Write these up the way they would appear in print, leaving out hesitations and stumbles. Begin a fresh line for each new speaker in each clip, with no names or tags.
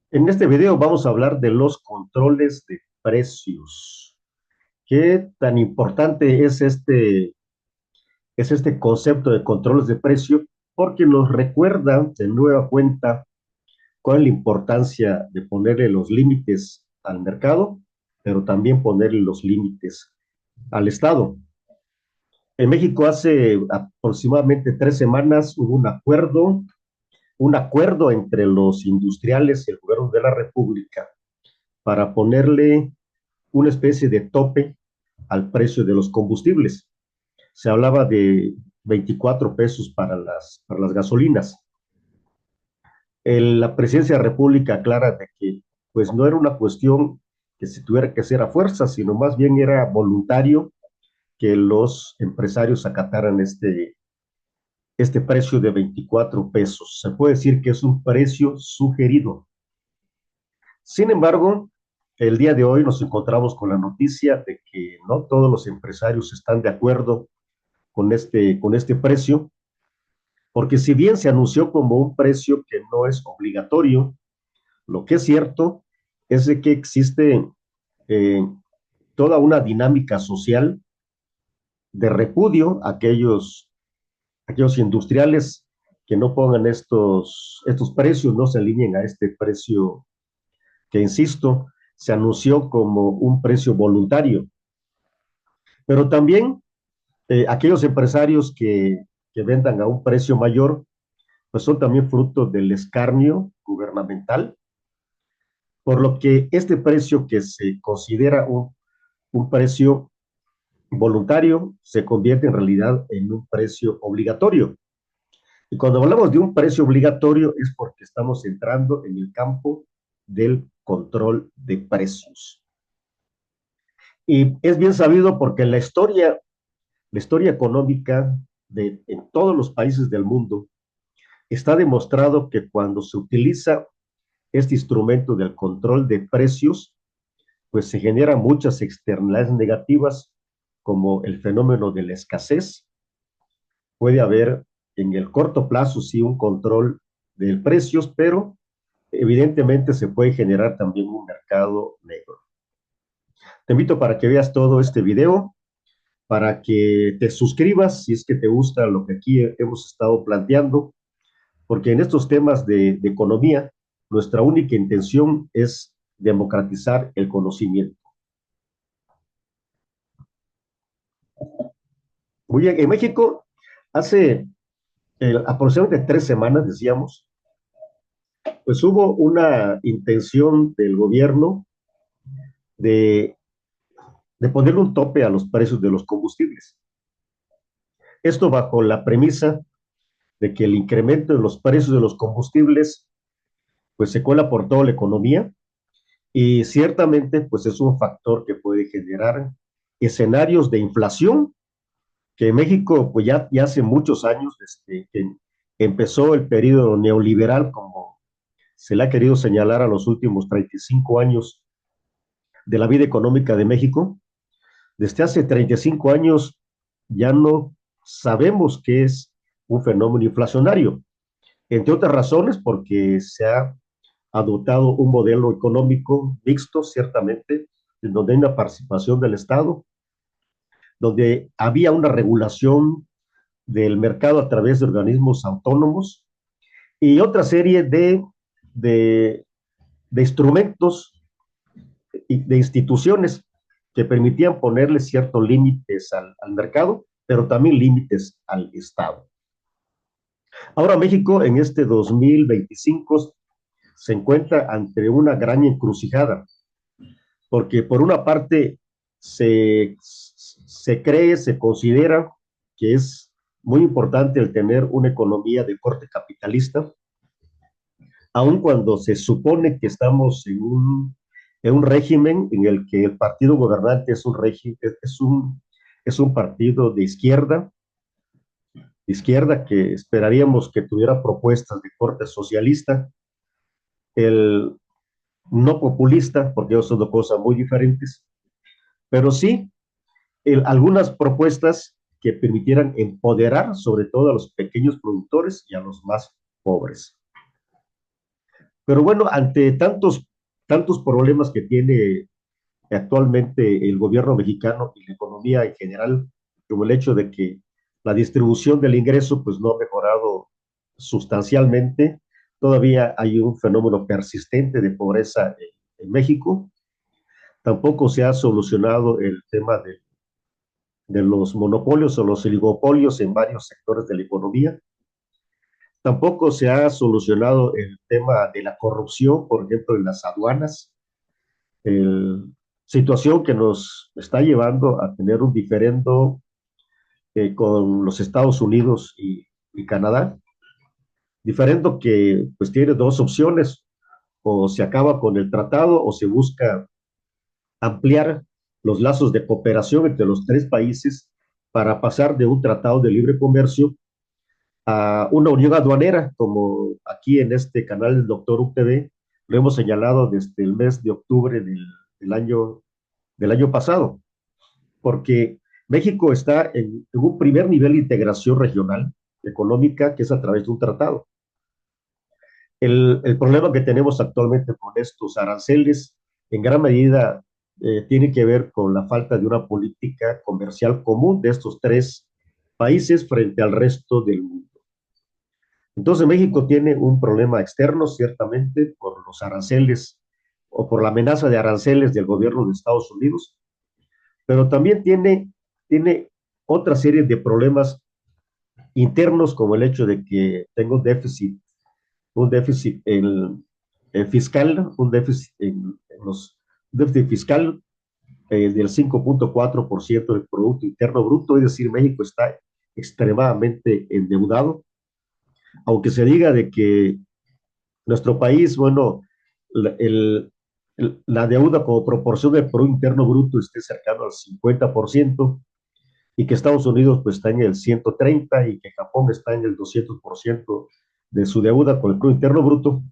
En este video vamos a hablar de los controles de precios. ¿Qué tan importante es este concepto de controles de precio? Porque nos recuerda de nueva cuenta cuál es la importancia de ponerle los límites al mercado, pero también ponerle los límites al Estado. En México hace aproximadamente 3 semanas hubo un acuerdo entre los industriales y el gobierno de la República para ponerle una especie de tope al precio de los combustibles. Se hablaba de 24 pesos para las gasolinas. La presidencia de la República aclara de que pues no era una cuestión que se tuviera que hacer a fuerza, sino más bien era voluntario que los empresarios acataran este precio de 24 pesos. Se puede decir que es un precio sugerido. Sin embargo, el día de hoy nos encontramos con la noticia de que no todos los empresarios están de acuerdo con este precio, porque si bien se anunció como un precio que no es obligatorio, lo que es cierto es de que existe eh, toda una dinámica social de repudio a aquellos industriales que no pongan estos precios, no se alineen a este precio que, insisto, se anunció como un precio voluntario. Pero también aquellos empresarios que vendan a un precio mayor, pues son también fruto del escarnio gubernamental, por lo que este precio que se considera un precio voluntario se convierte en realidad en un precio obligatorio. Y cuando hablamos de un precio obligatorio es porque estamos entrando en el campo del control de precios. Y es bien sabido porque la historia económica en todos los países del mundo está demostrado que cuando se utiliza este instrumento del control de precios, pues se generan muchas externalidades negativas, como el fenómeno de la escasez. Puede haber en el corto plazo sí un control de precios, pero evidentemente se puede generar también un mercado negro. Te invito para que veas todo este video, para que te suscribas si es que te gusta lo que aquí hemos estado planteando, porque en estos temas de economía, nuestra única intención es democratizar el conocimiento. Muy bien, en México, hace aproximadamente 3 semanas, decíamos, pues hubo una intención del gobierno de, de ponerle un tope a los precios de los combustibles. Esto bajo la premisa de que el incremento de los precios de los combustibles pues se cuela por toda la economía y ciertamente pues es un factor que puede generar escenarios de inflación que México pues ya hace muchos años desde que empezó el periodo neoliberal, como se le ha querido señalar a los últimos 35 años de la vida económica de México. Desde hace 35 años ya no sabemos qué es un fenómeno inflacionario, entre otras razones porque se ha adoptado un modelo económico mixto, ciertamente, en donde hay una participación del Estado, donde había una regulación del mercado a través de organismos autónomos y otra serie de, de instrumentos y de instituciones que permitían ponerle ciertos límites al mercado, pero también límites al Estado. Ahora México en este 2025 se encuentra ante una gran encrucijada, porque por una parte se cree, se considera que es muy importante el tener una economía de corte capitalista, aun cuando se supone que estamos en un régimen en el que el partido gobernante es un, régimen, es un partido de izquierda que esperaríamos que tuviera propuestas de corte socialista, el no populista, porque eso son dos cosas muy diferentes, pero sí algunas propuestas que permitieran empoderar sobre todo a los pequeños productores y a los más pobres. Pero bueno, ante tantos problemas que tiene actualmente el gobierno mexicano y la economía en general, como el hecho de que la distribución del ingreso pues no ha mejorado sustancialmente, todavía hay un fenómeno persistente de pobreza en México, tampoco se ha solucionado el tema de los monopolios o los oligopolios en varios sectores de la economía. Tampoco se ha solucionado el tema de la corrupción, por ejemplo, en las aduanas, situación que nos está llevando a tener un diferendo con los Estados Unidos y Canadá, diferendo que pues tiene dos opciones, o se acaba con el tratado o se busca ampliar los lazos de cooperación entre los tres países para pasar de un tratado de libre comercio a una unión aduanera, como aquí en este canal del Doctor UTV lo hemos señalado desde el mes de octubre del del año pasado, porque México está en un primer nivel de integración regional económica que es a través de un tratado. El problema que tenemos actualmente con estos aranceles en gran medida tiene que ver con la falta de una política comercial común de estos tres países frente al resto del mundo. Entonces México tiene un problema externo, ciertamente, por los aranceles o por la amenaza de aranceles del gobierno de Estados Unidos, pero también tiene otra serie de problemas internos, como el hecho de que tengo un déficit fiscal, un déficit en los un déficit fiscal del 5.4% del Producto Interno Bruto, es decir, México está extremadamente endeudado, aunque se diga de que nuestro país, bueno, la, el, la deuda como proporción del Producto Interno Bruto esté cercano al 50%, y que Estados Unidos pues está en el 130 y que Japón está en el 200% de su deuda con el Producto Interno Bruto.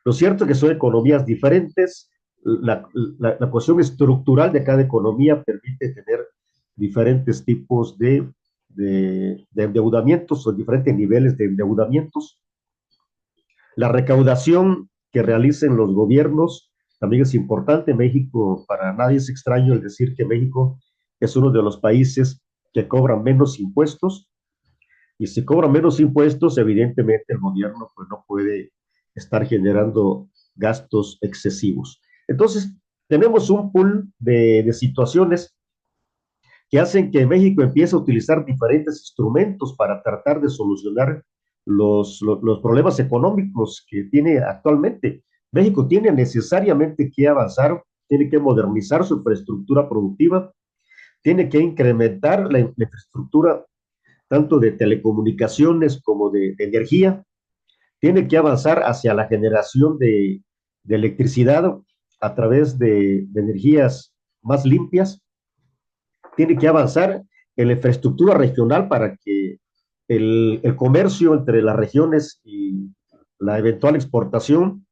Lo cierto es que son economías diferentes, la cuestión estructural de cada economía permite tener diferentes tipos de endeudamientos o diferentes niveles de endeudamientos. La recaudación que realicen los gobiernos también es importante. México, para nadie es extraño el decir que México es uno de los países que cobran menos impuestos, y si cobran menos impuestos, evidentemente el gobierno pues, no puede estar generando gastos excesivos. Entonces, tenemos un pool de situaciones que hacen que México empiece a utilizar diferentes instrumentos para tratar de solucionar los problemas económicos que tiene actualmente. México tiene necesariamente que avanzar, tiene que modernizar su infraestructura productiva, tiene que incrementar la infraestructura tanto de telecomunicaciones como de energía, tiene que avanzar hacia la generación de electricidad a través de energías más limpias, tiene que avanzar en la infraestructura regional para que el comercio entre las regiones y la eventual exportación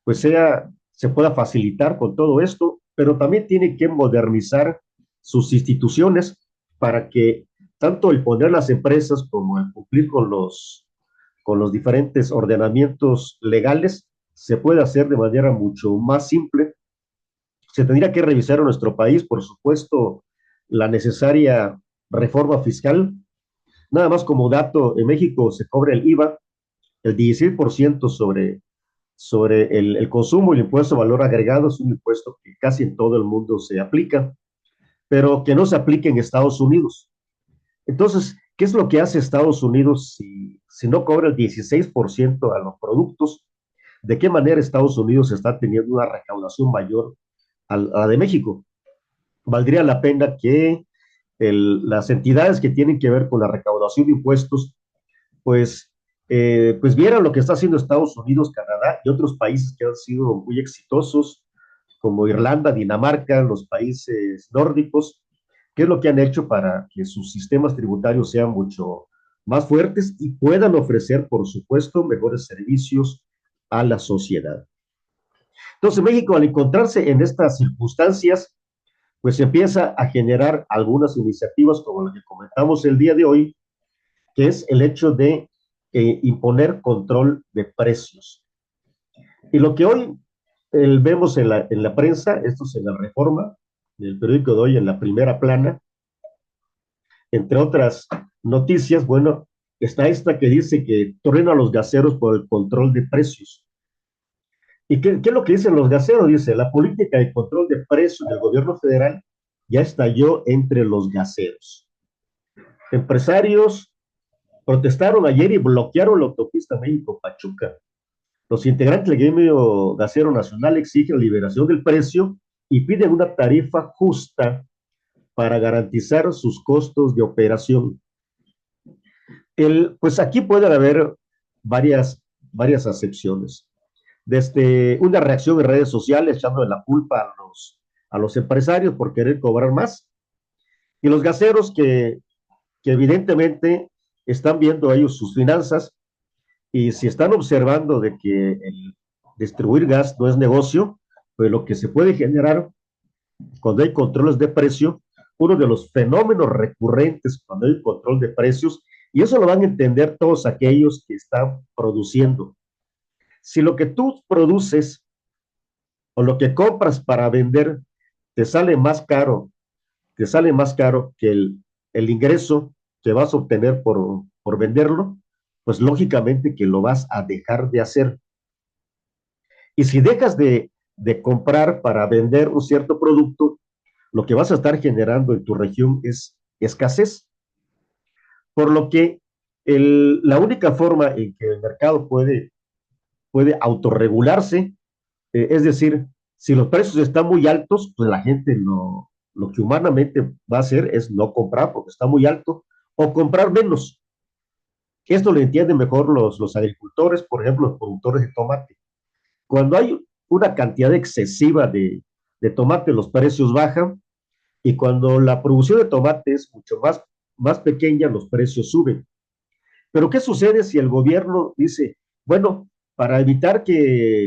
pues se pueda facilitar con todo esto, pero también tiene que modernizar sus instituciones para que tanto el poner las empresas como el cumplir con los diferentes ordenamientos legales se pueda hacer de manera mucho más simple. Se tendría que revisar en nuestro país, por supuesto, la necesaria reforma fiscal. Nada más como dato, en México se cobra el IVA, el 16% sobre el consumo. El impuesto a valor agregado es un impuesto que casi en todo el mundo se aplica, pero que no se aplica en Estados Unidos. Entonces, ¿qué es lo que hace Estados Unidos si no cobra el 16% a los productos? ¿De qué manera Estados Unidos está teniendo una recaudación mayor a la de México? Valdría la pena que las entidades que tienen que ver con la recaudación de impuestos, pues, pues vieran lo que está haciendo Estados Unidos, Canadá y otros países que han sido muy exitosos, como Irlanda, Dinamarca, los países nórdicos, qué es lo que han hecho para que sus sistemas tributarios sean mucho más fuertes y puedan ofrecer, por supuesto, mejores servicios a la sociedad. Entonces, México, al encontrarse en estas circunstancias, pues empieza a generar algunas iniciativas como la que comentamos el día de hoy, que es el hecho de imponer control de precios. Y lo que hoy vemos en la prensa, esto es en la Reforma, en el periódico de hoy, en la primera plana, entre otras noticias, bueno, está esta que dice que truena a los gaseros por el control de precios. ¿Y qué es lo que dicen los gaseros? Dice, la política de control de precios del gobierno federal ya estalló entre los gaseros. Empresarios protestaron ayer y bloquearon la autopista México-Pachuca. Los integrantes del gremio gasero nacional exigen la liberación del precio y piden una tarifa justa para garantizar sus costos de operación. Pues aquí pueden haber varias acepciones. Desde una reacción en redes sociales echando la culpa a los empresarios por querer cobrar más y los gaseros que evidentemente están viendo ellos sus finanzas y si están observando de que el distribuir gas no es negocio, pues lo que se puede generar cuando hay controles de precio, uno de los fenómenos recurrentes cuando hay control de precios, y eso lo van a entender todos aquellos que están produciendo. Si lo que tú produces o lo que compras para vender te sale más caro, te sale más caro que el ingreso que vas a obtener por venderlo, pues lógicamente que lo vas a dejar de hacer. Y si dejas de comprar para vender un cierto producto, lo que vas a estar generando en tu región es escasez. Por lo que la única forma en que el mercado puede autorregularse, es decir, si los precios están muy altos, pues la gente lo que humanamente va a hacer es no comprar porque está muy alto o comprar menos. Esto lo entienden mejor los agricultores, por ejemplo, los productores de tomate. Cuando hay una cantidad excesiva de tomate, los precios bajan y cuando la producción de tomate es mucho más pequeña, los precios suben. Pero ¿qué sucede si el gobierno dice, bueno, para evitar que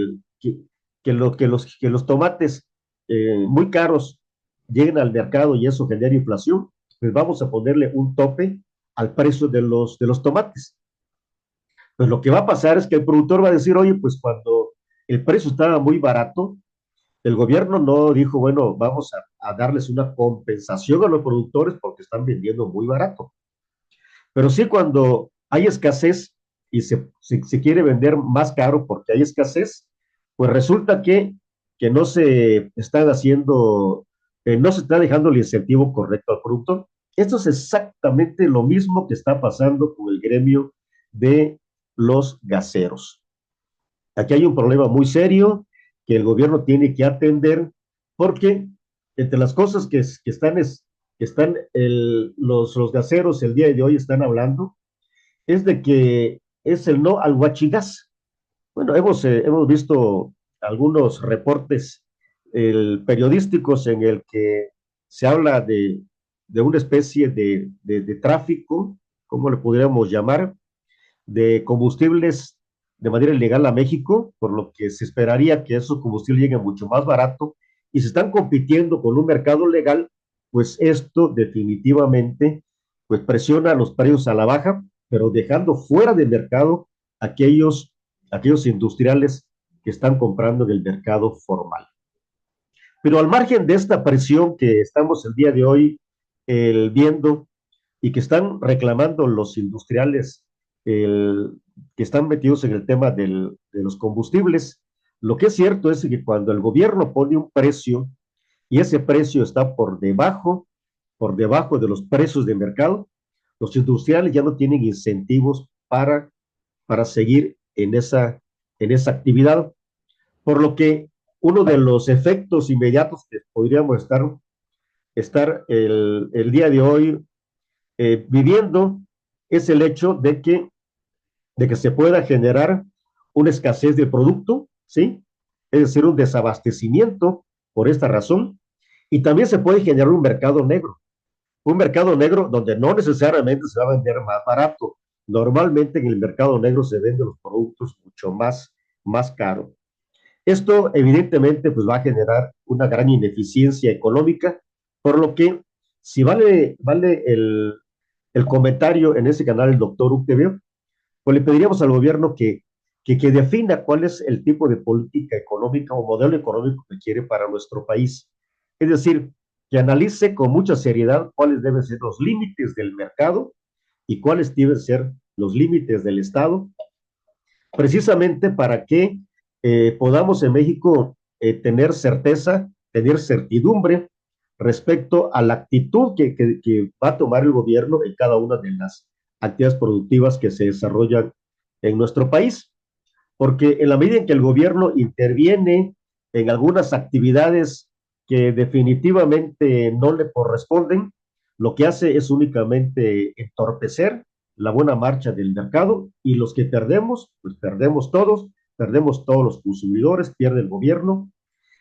los tomates muy caros lleguen al mercado y eso genere inflación? Pues vamos a ponerle un tope al precio de los tomates. Pues lo que va a pasar es que el productor va a decir, oye, pues cuando el precio estaba muy barato, el gobierno no dijo, bueno, vamos a darles una compensación a los productores porque están vendiendo muy barato. Pero sí cuando hay escasez y se quiere vender más caro porque hay escasez, pues resulta que no se están haciendo, no se está dejando el incentivo correcto al productor. Esto es exactamente lo mismo que está pasando con el gremio de los gaseros. Aquí hay un problema muy serio que el gobierno tiene que atender porque entre las cosas que están los gaseros el día de hoy están hablando es de que es el no al huachigás. Bueno, hemos visto algunos reportes periodísticos en el que se habla de una especie de tráfico, ¿cómo le podríamos llamar? De combustibles de manera ilegal a México, por lo que se esperaría que esos combustibles lleguen mucho más barato y se están compitiendo con un mercado legal, pues esto definitivamente pues presiona los precios a la baja, pero dejando fuera del mercado aquellos, aquellos industriales que están comprando en el mercado formal. Pero al margen de esta presión que estamos el día de hoy viendo y que están reclamando los industriales que están metidos en el tema de los combustibles, lo que es cierto es que cuando el gobierno pone un precio y ese precio está por debajo de los precios de mercado, los industriales ya no tienen incentivos para seguir en esa actividad, por lo que uno de los efectos inmediatos que podríamos estar el día de hoy viviendo es el hecho de que se pueda generar una escasez de producto, ¿sí? Es decir, un desabastecimiento por esta razón. Y también se puede generar un mercado negro donde no necesariamente se va a vender más barato. Normalmente en el mercado negro se venden los productos mucho más caro. Esto evidentemente pues va a generar una gran ineficiencia económica, por lo que si vale el comentario en ese canal el doctor UTV, pues le pediríamos al gobierno que defina cuál es el tipo de política económica o modelo económico que quiere para nuestro país. Es decir, que analice con mucha seriedad cuáles deben ser los límites del mercado y cuáles deben ser los límites del Estado, precisamente para que podamos en México tener certeza, tener certidumbre respecto a la actitud que va a tomar el gobierno en cada una de las actividades productivas que se desarrollan en nuestro país, porque en la medida en que el gobierno interviene en algunas actividades que definitivamente no le corresponden, lo que hace es únicamente entorpecer la buena marcha del mercado y los que perdemos, pues perdemos todos los consumidores, pierde el gobierno,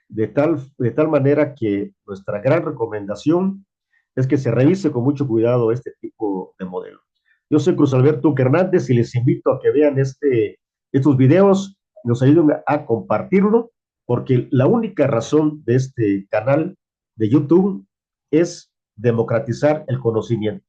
de tal manera que nuestra gran recomendación es que se revise con mucho cuidado este tipo de modelo. Yo soy Cruz Alberto Hernández y les invito a que vean estos videos, nos ayuden a compartirlo, porque la única razón de este canal de YouTube es democratizar el conocimiento.